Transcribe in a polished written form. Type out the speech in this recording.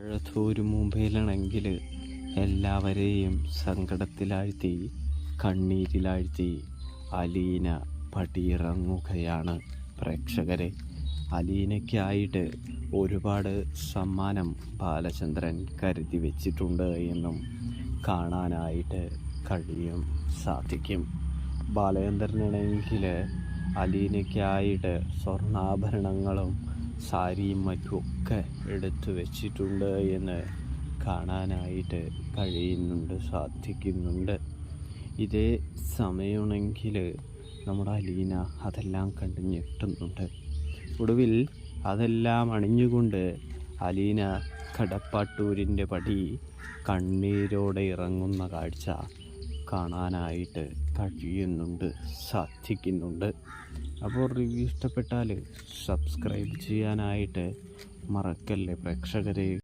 മഴത്തോരു മുമ്പിലാണെങ്കിൽ എല്ലാവരെയും സങ്കടത്തിലാഴ്ത്തി കണ്ണീരിലാഴ്ത്തി അലീന പടിയിറങ്ങുകയാണ് പ്രേക്ഷകരെ. അലീനയ്ക്കായിട്ട് ഒരുപാട് സമ്മാനം ബാലചന്ദ്രൻ കരുതി വെച്ചിട്ടുണ്ട് എന്നും കാണാനായിട്ട് സാധിക്കും. ബാലചന്ദ്രനാണെങ്കിൽ അലീനയ്ക്കായിട്ട് സ്വർണ്ണാഭരണങ്ങളും സാരിയും മറ്റുമൊക്കെ എടുത്തു വെച്ചിട്ടുണ്ട് എന്ന് കാണാനായിട്ട് സാധിക്കുന്നുണ്ട്. ഇതേ സമയമാണെങ്കിൽ നമ്മുടെ അലീന അതെല്ലാം കണ്ട് ഞെട്ടുന്നുണ്ട്. ഒടുവിൽ അതെല്ലാം അണിഞ്ഞുകൊണ്ട് അലീന കടപ്പാട്ടൂരിൻ്റെ പടി കണ്ണീരോടെ ഇറങ്ങുന്ന കാഴ്ച കാണാനായിട്ട് സാധിക്കുന്നുണ്ട്. അപ്പോൾ റിവ്യൂ ഇഷ്ടപ്പെട്ടാൽ സബ്സ്ക്രൈബ് ചെയ്യാനായിട്ട് മറക്കല്ലേ പ്രേക്ഷകരെ.